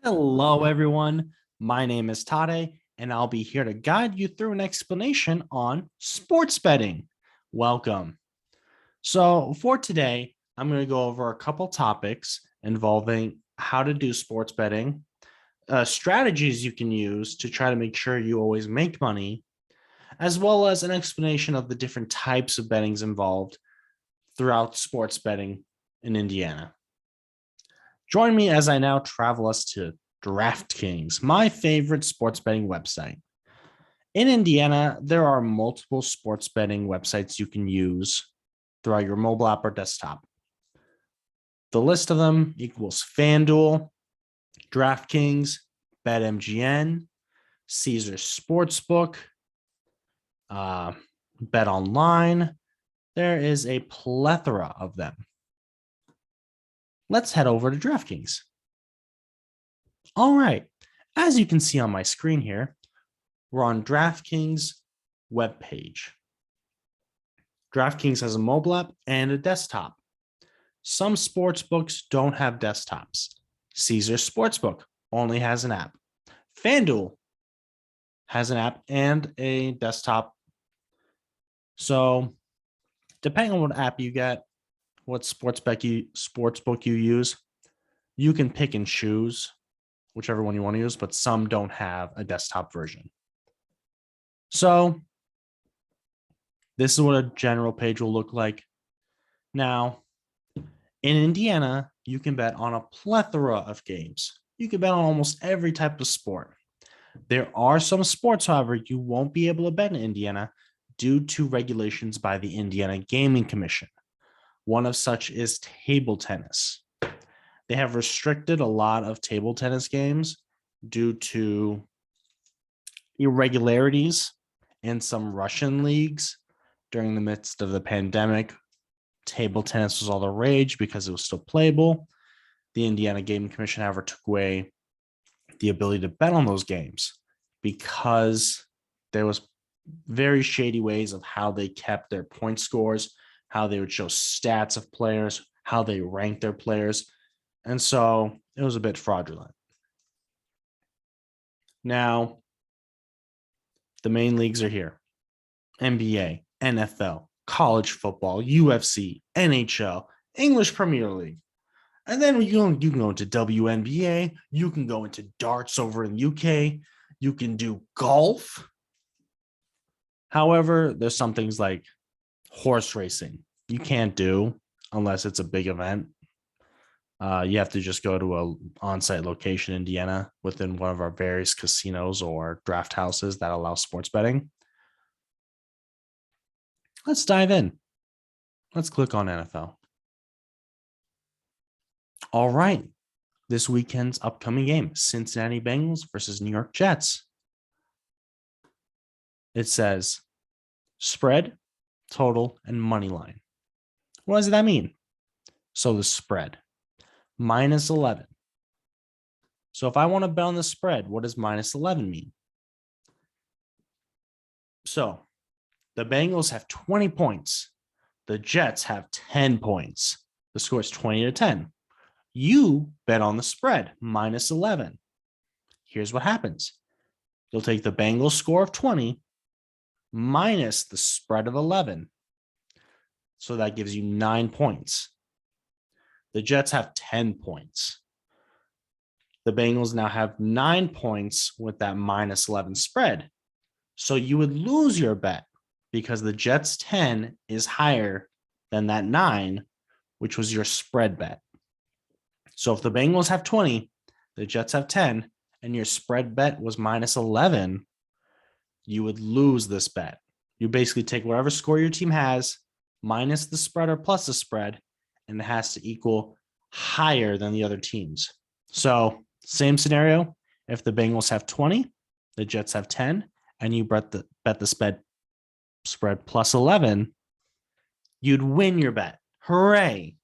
Hello, everyone. My name is Tade, and I'll be here to guide you through an explanation on sports betting. Welcome. So, for today, I'm going to go over a couple topics involving how to do sports betting, strategies you can use to try to make sure you always make money, as well as an explanation of the different types of bettings involved throughout sports betting in Indiana. Join me as I now travel us to DraftKings, my favorite sports betting website. In Indiana, there are multiple sports betting websites you can use throughout your mobile app or desktop. The list of them equals FanDuel, DraftKings, BetMGM, Caesars Sportsbook, BetOnline. There is a plethora of them. Let's head over to DraftKings. All right, as you can see on my screen here, we're on DraftKings webpage. DraftKings has a mobile app and a desktop. Some sports books don't have desktops. Caesars Sportsbook only has an app. FanDuel has an app and a desktop. So depending on what app you get, what sportsbook you use, you can pick and choose whichever one you want to use, but some don't have a desktop version. So this is what a general page will look like. Now, in Indiana, you can bet on a plethora of games. You can bet on almost every type of sport. There are some sports, however, you won't be able to bet in Indiana due to regulations by the Indiana Gaming Commission. One of such is table tennis. They have restricted a lot of table tennis games due to irregularities in some Russian leagues during the midst of the pandemic. Table tennis was all the rage because it was still playable. The Indiana Gaming Commission, however, took away the ability to bet on those games because there was very shady ways of how they kept their point scores, how they would show stats of players, how they ranked their players. And so it was a bit fraudulent. Now, the main leagues are here: NBA, NFL, college football, UFC, NHL, English Premier League. And then you can go into WNBA. You can go into darts over in the UK. You can do golf. However, there's some things like horse racing you can't do unless it's a big event. You have to just go to a on-site location in Indiana within one of our various casinos or draft houses that allow sports betting. Let's dive in. Let's click on NFL. All right. This weekend's upcoming game, Cincinnati Bengals versus New York Jets. It says spread, total, and money line. What does that mean? So the spread, minus 11. So if I want to bet on the spread, what does minus 11 mean? So the Bengals have 20 points. The Jets have 10 points. The score is 20-10. You bet on the spread, minus 11. Here's what happens. You'll take the Bengals score of 20 minus the spread of 11. So that gives you 9 points. The Jets have 10 points. The Bengals now have 9 points with that minus 11 spread. So you would lose your bet because the Jets 10 is higher than that 9, which was your spread bet. So if the Bengals have 20, the Jets have 10, and your spread bet was minus 11, you would lose this bet. You basically take whatever score your team has, minus the spread or plus the spread, and it has to equal higher than the other teams. So same scenario. If the Bengals have 20, the Jets have 10, and you bet the spread plus 11, you'd win your bet. Hooray.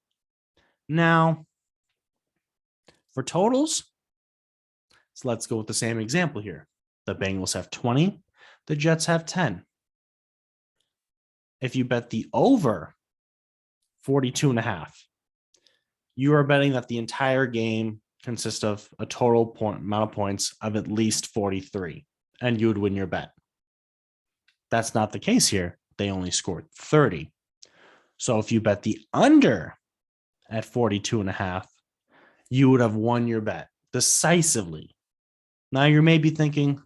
Now, for totals, so let's go with the same example here. The Bengals have 20, the Jets have 10. If you bet the over 42.5, you are betting that the entire game consist of a total amount of points of at least 43, and you would win your bet. That's not the case here. They only scored 30. So if you bet the under at 42.5, you would have won your bet decisively. Now you may be thinking,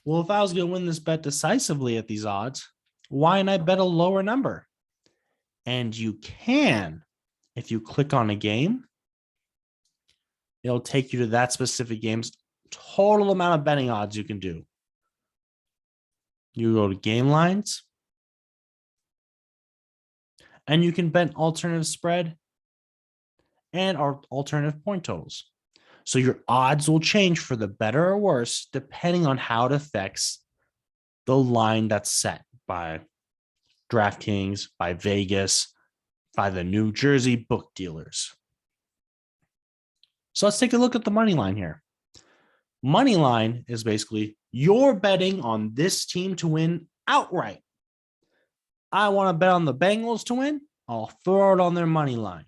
well, if I was going to win this bet decisively at these odds, why not bet a lower number? And you can. If you click on a game, it'll take you to that specific game's total amount of betting odds you can do. You go to game lines, and you can bet alternative spread and our alternative point totals. So your odds will change for the better or worse, depending on how it affects the line that's set by DraftKings, by Vegas, by the New Jersey book dealers. So let's take a look at the money line here. Money line is basically you're betting on this team to win outright. I want to bet on the Bengals to win. I'll throw it on their money line.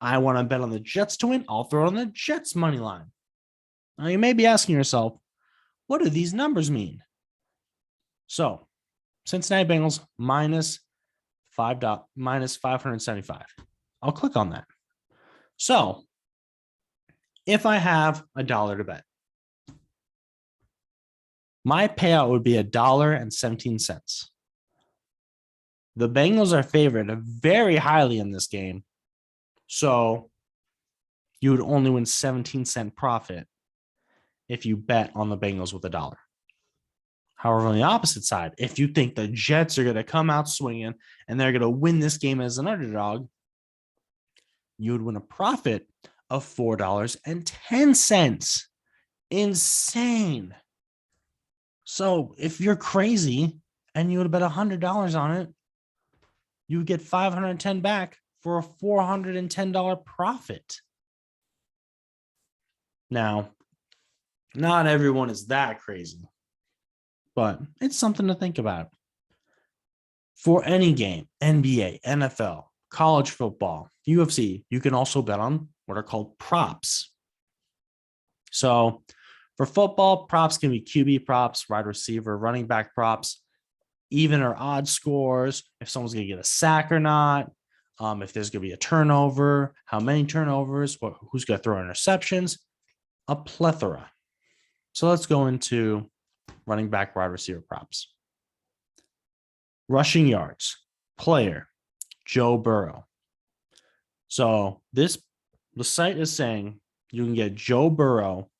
I want to bet on the Jets to win. I'll throw it on the Jets money line. Now you may be asking yourself, what do these numbers mean? So Cincinnati Bengals minus 575. I'll click on that. So if I have $1 to bet, my payout would be $1.17. The Bengals are favored very highly in this game. So you would only win 17-cent profit if you bet on the Bengals with $1. However, on the opposite side, if you think the Jets are going to come out swinging and they're going to win this game as an underdog, you would win a profit of $4.10. Insane. So if you're crazy and you would bet $100 on it, you would get $510 back for a $410 profit. Now, not everyone is that crazy, but it's something to think about. For any game, NBA, NFL, college football, UFC, you can also bet on what are called props. So for football, props can be QB props, wide receiver, running back props, even or odd scores, if someone's going to get a sack or not, if there's going to be a turnover, how many turnovers, who's going to throw interceptions, a plethora. So let's go into running back, wide receiver props. Rushing yards, player, Joe Burrow. So the site is saying you can get Joe Burrow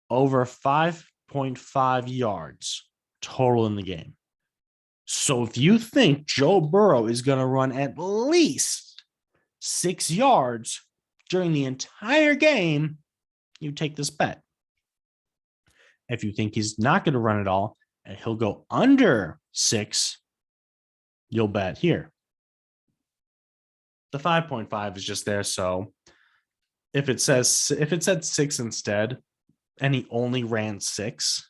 over 5.5 yards total in the game. So if you think Joe Burrow is going to run at least 6 yards during the entire game, you take this bet. If you think he's not going to run at all and he'll go under 6, you'll bet here. The 5.5 is just there. So if it said 6 instead, and he only ran 6,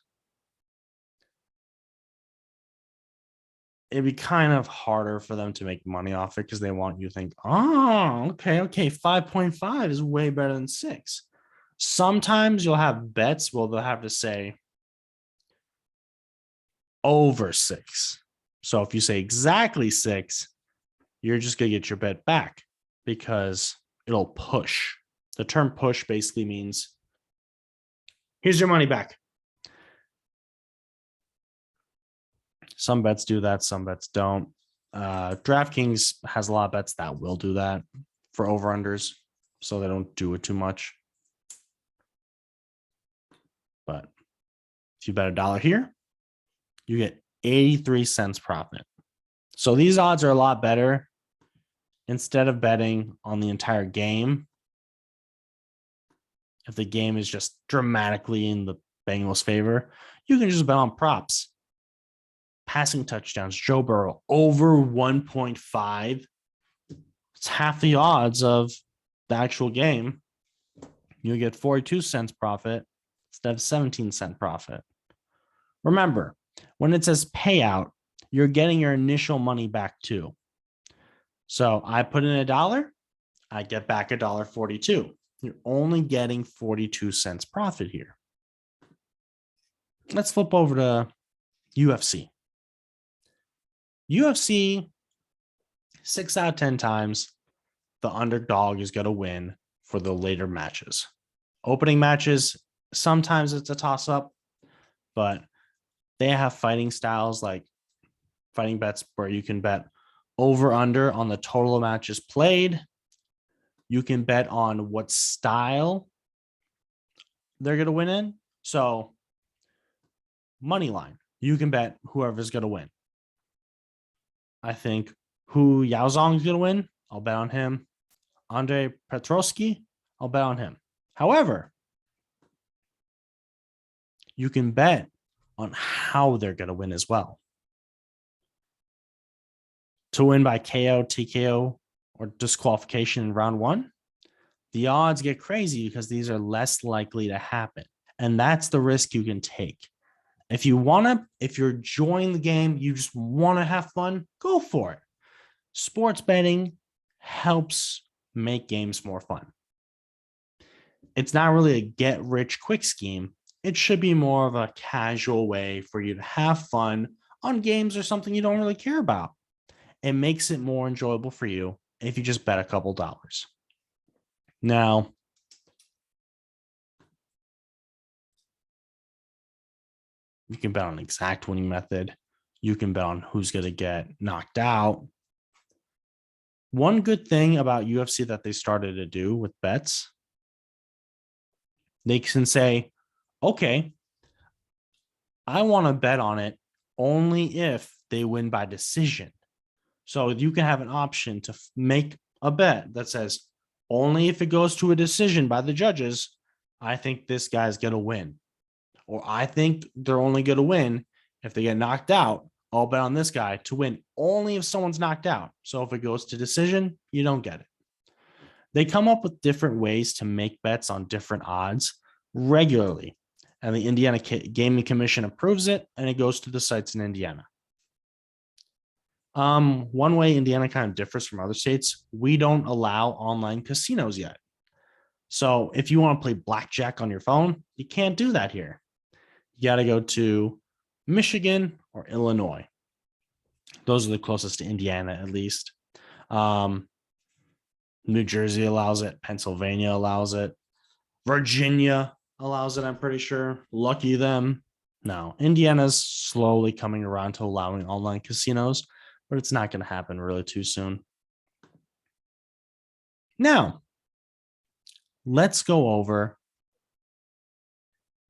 it'd be kind of harder for them to make money off it because they want you to think, oh, okay, 5.5 is way better than 6. Sometimes you'll have bets where they'll have to say over 6. So if you say exactly 6, you're just going to get your bet back because it'll push. The term push basically means here's your money back. Some bets do that. Some bets don't. DraftKings has a lot of bets that will do that for over-unders, so they don't do it too much. But if you bet $1 here, you get 83 cents profit. So these odds are a lot better. Instead of betting on the entire game, if the game is just dramatically in the Bengals' favor, you can just bet on props. Passing touchdowns, Joe Burrow over 1.5. It's half the odds of the actual game. You get 42 cents profit instead of 17-cent profit. Remember, when it says payout, you're getting your initial money back too. So I put in $1, I get back $1.42. You're only getting 42 cents profit here. Let's flip over to UFC. UFC, 6 out of 10 times, the underdog is going to win for the later matches. Opening matches, sometimes it's a toss-up, but they have fighting styles like fighting bets where you can bet over-under on the total of matches played. You can bet on what style they're going to win in. So, Moneyline, you can bet whoever's going to win. I think who Yao Zong is going to win, I'll bet on him. Andre Petroski, I'll bet on him. However, you can bet on how they're going to win as well. To win by KO, TKO, or disqualification in round 1, the odds get crazy because these are less likely to happen. And that's the risk you can take. If you're enjoying the game, you just want to have fun, go for it. Sports betting helps make games more fun. It's not really a get rich quick scheme. It should be more of a casual way for you to have fun on games or something you don't really care about. It makes it more enjoyable for you if you just bet a couple dollars. Now, you can bet on exact winning method. You can bet on who's going to get knocked out. One good thing about UFC that they started to do with bets, they can say, okay, I want to bet on it only if they win by decision. So you can have an option to make a bet that says, only if it goes to a decision by the judges, I think this guy's going to win. Or I think they're only going to win if they get knocked out. I'll bet on this guy to win only if someone's knocked out. So if it goes to decision, you don't get it. They come up with different ways to make bets on different odds regularly. And the Indiana Gaming Commission approves it, and it goes to the sites in Indiana. One way Indiana kind of differs from other states, we don't allow online casinos yet. So if you want to play blackjack on your phone, you can't do that here. You got to go to Michigan or Illinois. Those are the closest to Indiana, at least. New Jersey allows it. Pennsylvania allows it. Virginia allows it, I'm pretty sure. Lucky them. No, Indiana's slowly coming around to allowing online casinos, but it's not going to happen really too soon. Now, let's go over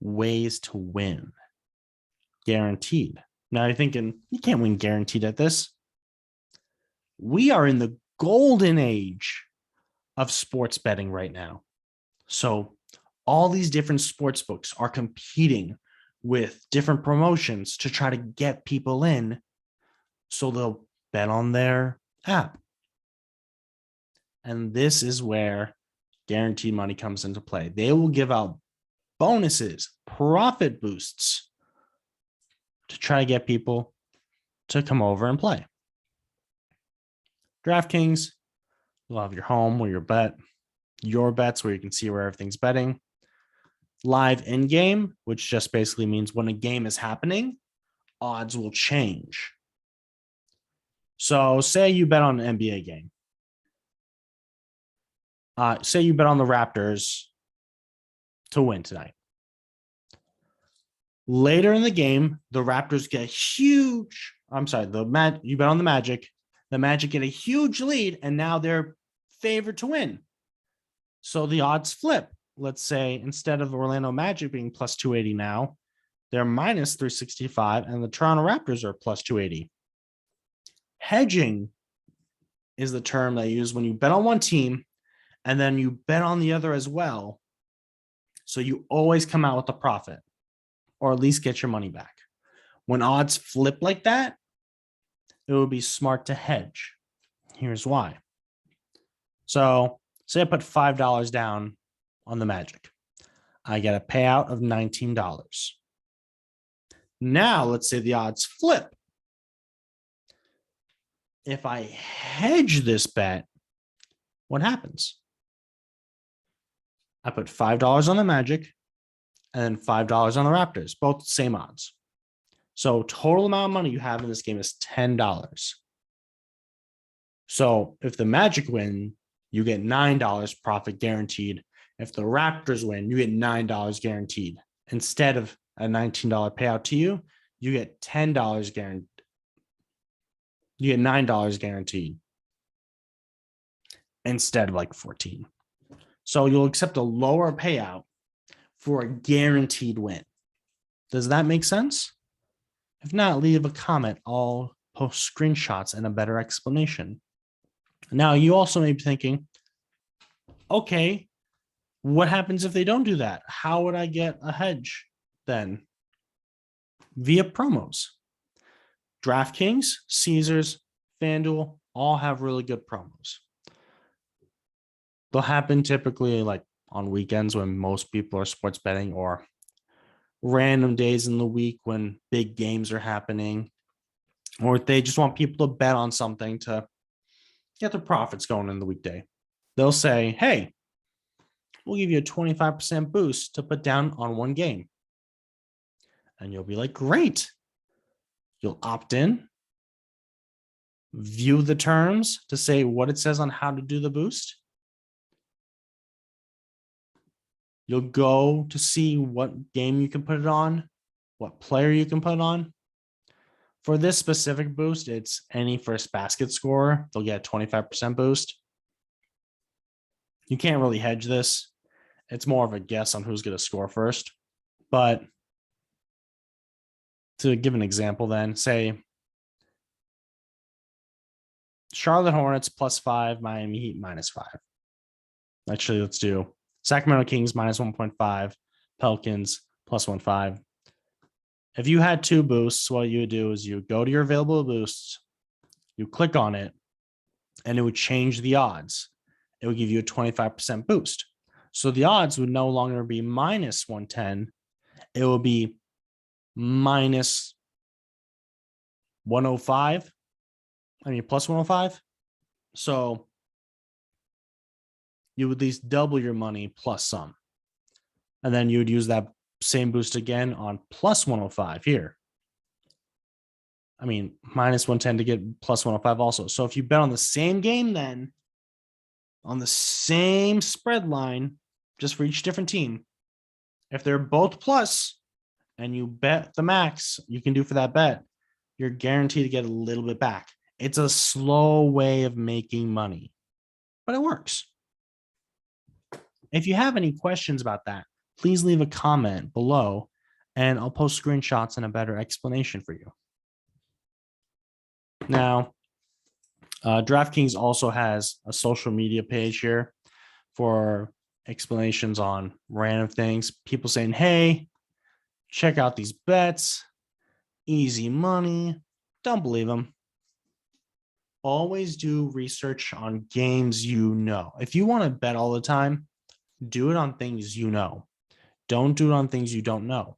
ways to win guaranteed. Now you're thinking, you can't win guaranteed at this. We are in the golden age of sports betting right now. So all these different sports books are competing with different promotions to try to get people in so they'll bet on their app. And this is where guaranteed money comes into play. They will give out bonuses, profit boosts to try to get people to come over and play. DraftKings, you'll have your home where your bets where you can see where everything's betting. Live in-game, which just basically means when a game is happening, odds will change. So say you bet on an NBA game. Say you bet on the Raptors to win tonight. Later in the game, the Raptors get huge. You bet on the Magic. The Magic get a huge lead, and now they're favored to win. So the odds flip. Let's say instead of Orlando Magic being plus 280 now, they're minus 365, and the Toronto Raptors are plus 280. Hedging is the term they use when you bet on one team and then you bet on the other as well. So you always come out with a profit, or at least get your money back. When odds flip like that, it would be smart to hedge. Here's why. So say I put $5 down on the Magic. I get a payout of $19. Now let's say the odds flip. If I hedge this bet, what happens? I put $5 on the Magic and then $5 on the Raptors, both same odds. So total amount of money you have in this game is $10. So if the Magic win, you get $9 profit guaranteed. If the Raptors win, you get $9 guaranteed. Instead of a $19 payout to you, you get $10 guaranteed. You get $9 guaranteed instead of like 14. So you'll accept a lower payout for a guaranteed win. Does that make sense? If not, leave a comment. I'll post screenshots and a better explanation. Now, you also may be thinking, okay, what happens if they don't do that? How would I get a hedge then? Via promos. DraftKings, Caesars, FanDuel all have really good promos. They'll happen typically like on weekends when most people are sports betting, or random days in the week when big games are happening, or if they just want people to bet on something to get their profits going in the weekday. They'll say, hey, we'll give you a 25% boost to put down on one game. And you'll be like, great. You'll opt in, view the terms to say what it says on how to do the boost. You'll go to see what game you can put it on, what player you can put it on. For this specific boost, it's any first basket scorer. They'll get a 25% boost. You can't really hedge this. It's more of a guess on who's going to score first. But to give an example then, say Charlotte Hornets +5, Miami Heat -5. Actually, let's do Sacramento Kings -1.5, Pelicans +1.5. If you had two boosts, what you would do is you would go to your available boosts, you click on it, and it would change the odds. It would give you a 25% boost. So the odds would no longer be -110. It will be -105. +105. So you would at least double your money plus some. And then you would use that same boost again on +105 here. I mean, -110 to get +105 also. So if you bet on the same game, then on the same spread line, just for each different team, if they're both plus and you bet the max you can do for that bet, you're guaranteed to get a little bit back. It's a slow way of making money, but it works. If you have any questions about that, please leave a comment below and I'll post screenshots and a better explanation for you. Now, DraftKings also has a social media page here for explanations on random things. People saying, hey, check out these bets, easy money. Don't believe them. Always do research on games you know. If you want to bet all the time, do it on things you know. Don't do it on things you don't know.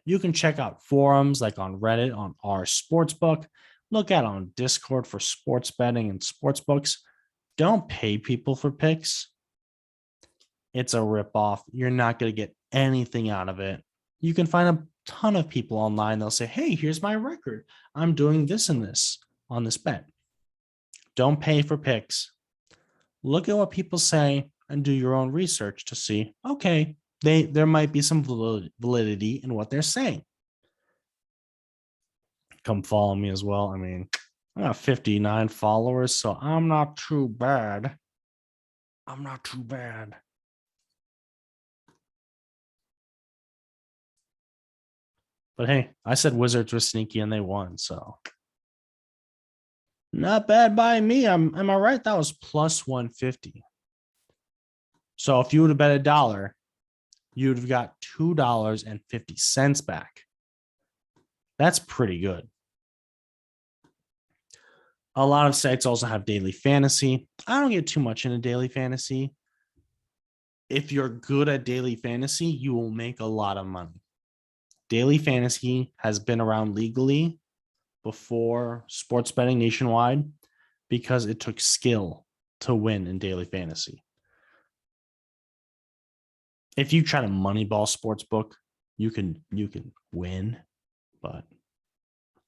You can check out forums like on Reddit, on our sportsbook. Look at on Discord for sports betting and sports books. Don't pay people for picks. It's a ripoff. You're not going to get anything out of it. You can find a ton of people online. They'll say, hey, here's my record. I'm doing this and this on this bet. Don't pay for picks. Look at what people say and do your own research to see, okay, there might be some validity in what they're saying. Come follow me as well. I mean, I got 59 followers, so I'm not too bad. I'm not too bad. But hey, I said Wizards were sneaky and they won, so not bad by me. Am I right? That was +150. So if you would have bet $1, you'd have got $2.50 back. That's pretty good. A lot of sites also have daily fantasy. I don't get too much into daily fantasy. If you're good at daily fantasy, you will make a lot of money. Daily fantasy has been around legally before sports betting nationwide because it took skill to win in daily fantasy. If you try to moneyball sports book, you can win, but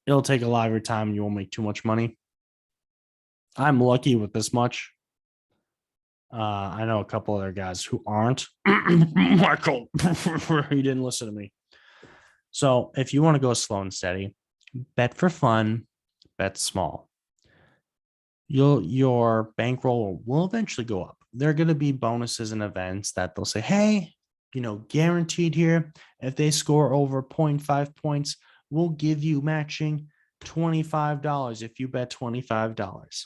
it'll take a lot of your time and you won't make too much money. I'm lucky with this much. I know a couple other guys who aren't. Michael, you didn't listen to me. So if you want to go slow and steady, bet for fun, bet small. Your bankroll will eventually go up. There are going to be bonuses and events that they'll say, hey, guaranteed here. If they score over 0.5 points, we'll give you matching $25 if you bet $25.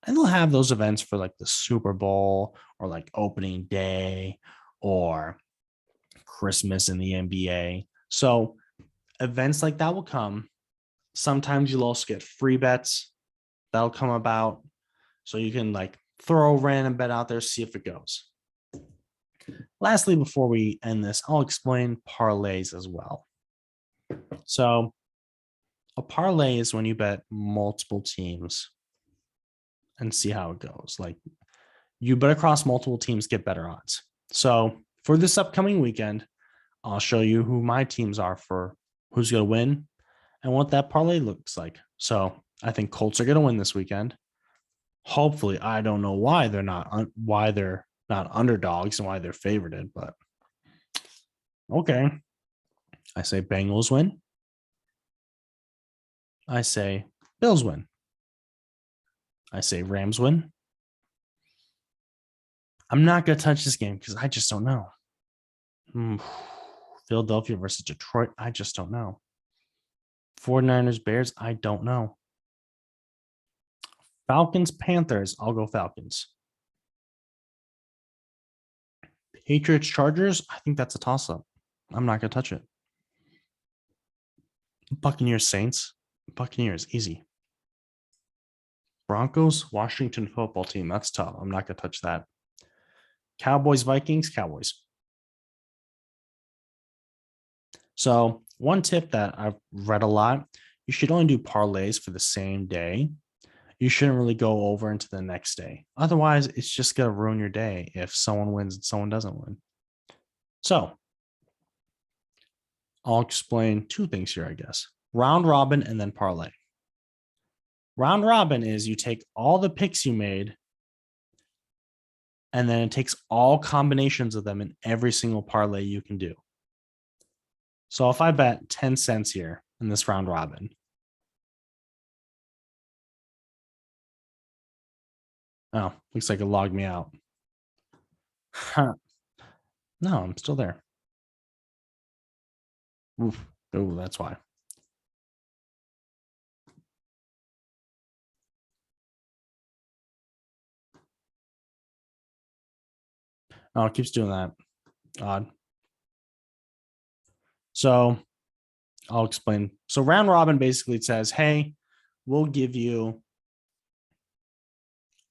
And they'll have those events for like the Super Bowl or like opening day or Christmas in the NBA. So events like that will come. Sometimes you'll also get free bets that'll come about. So you can like throw a random bet out there, see if it goes. Lastly, before we end this, I'll explain parlays as well. So a parlay is when you bet multiple teams and see how it goes. Like you bet across multiple teams, get better odds. So for this upcoming weekend, I'll show you who my teams are for who's going to win and what that parlay looks like. So I think Colts are going to win this weekend. Hopefully, I don't know why they're not underdogs and why they're favorited, but okay. I say Bengals win. I say Bills win. I say Rams win. I'm not going to touch this game because I just don't know. Philadelphia versus Detroit. I just don't know. 49ers, Bears. I don't know. Falcons, Panthers. I'll go Falcons. Patriots, Chargers. I think that's a toss-up. I'm not going to touch it. Buccaneers, Saints. Buccaneers, easy. Broncos, Washington football team. That's tough. I'm not going to touch that. Cowboys, Vikings, Cowboys. So one tip that I've read a lot, you should only do parlays for the same day. You shouldn't really go over into the next day. Otherwise, it's just going to ruin your day if someone wins and someone doesn't win. So I'll explain two things here, I guess. Round robin and then parlay. Round robin is you take all the picks you made and then it takes all combinations of them in every single parlay you can do. So if I bet 10 cents here in this round robin, oh, looks like it logged me out. Huh. No, I'm still there. Oof. Oh, that's why. Oh, it keeps doing that. Odd. So I'll explain. So round robin basically says, hey, we'll give you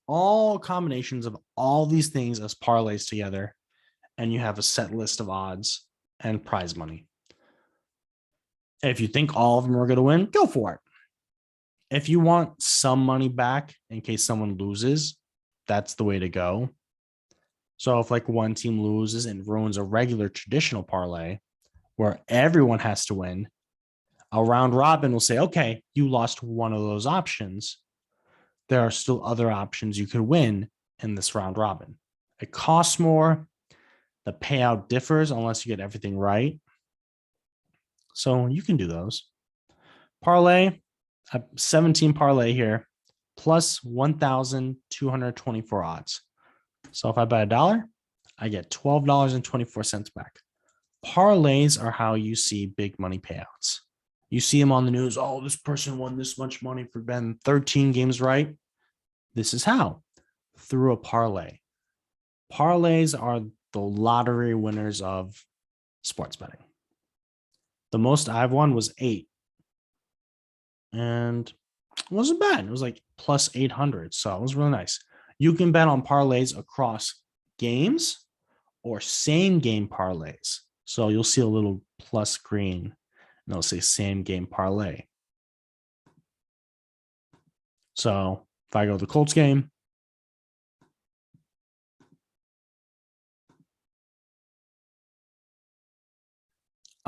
all combinations of all these things as parlays together, and you have a set list of odds and prize money. If you think all of them are going to win, go for it. If you want some money back in case someone loses, that's the way to go. So if like one team loses and ruins a regular traditional parlay where everyone has to win, a round robin will say, okay, you lost one of those options. There are still other options you could win in this round robin. It costs more. The payout differs unless you get everything right. So you can do those. Parlay, 17 parlay here, plus 1,224 odds. So if I bet $1, I get $12.24 back. Parlays are how you see big money payouts. You see them on the news. Oh, this person won this much money for betting 13 games right. This is how, through a parlay. Parlays are the lottery winners of sports betting. The most I've won was 8. And it wasn't bad. It was like plus 800. So it was really nice. You can bet on parlays across games or same game parlays. So you'll see a little plus green and it'll say same game parlay. So if I go to the Colts game,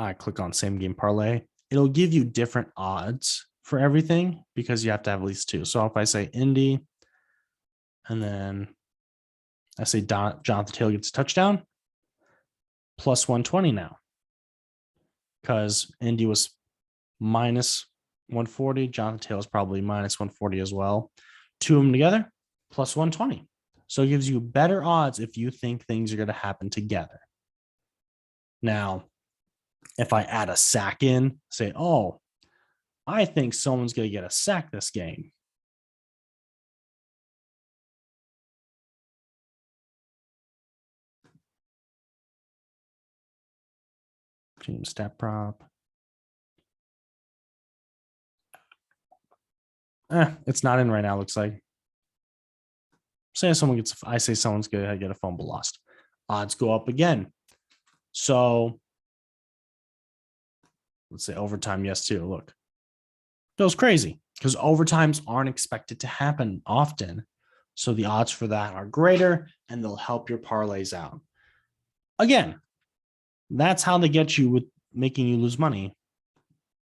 I click on same game parlay, it'll give you different odds for everything because you have to have at least two. So if I say Indy and then I say Jonathan Taylor gets a touchdown, plus 120 now because Indy was minus 140. Jonathan Taylor's probably minus 140 as well. Two of them together, plus 120. So it gives you better odds if you think things are going to happen together. Now, if I add a sack in, say, oh, I think someone's going to get a sack this game. Team stat prop. It's not in right now, looks like. I say someone's going to get a fumble lost. Odds go up again. So let's say overtime, yes, too. Look, goes crazy because overtimes aren't expected to happen often. So the odds for that are greater and they'll help your parlays out. Again, that's how they get you with making you lose money.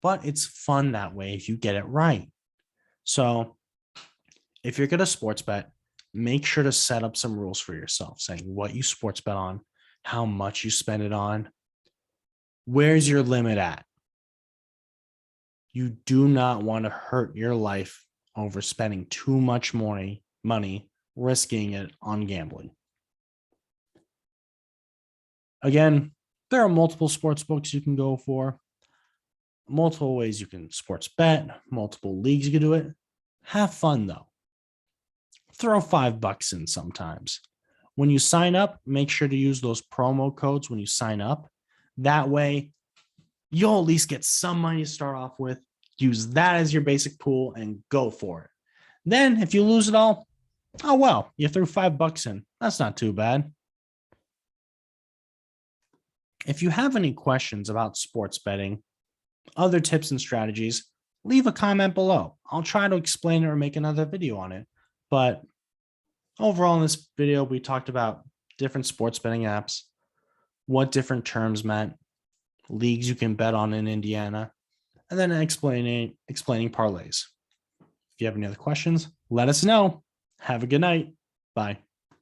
But it's fun that way if you get it right. So if you're going to sports bet, make sure to set up some rules for yourself, saying what you sports bet on, how much you spend it on, where's your limit at. You do not want to hurt your life over spending too much money risking it on gambling. Again, there are multiple sports books you can go for, multiple ways you can sports bet, multiple leagues you can do it. Have fun though. Throw $5 in sometimes. When you sign up, make sure to use those promo codes when you sign up. That way, you'll at least get some money to start off with. Use that as your basic pool and go for it. Then, if you lose it all, oh well, you threw $5 in. That's not too bad. If you have any questions about sports betting, other tips and strategies, leave a comment below. I'll try to explain it or make another video on it. But overall in this video, we talked about different sports betting apps, what different terms meant, leagues you can bet on in Indiana, and then explaining parlays. If you have any other questions, let us know. Have a good night. Bye.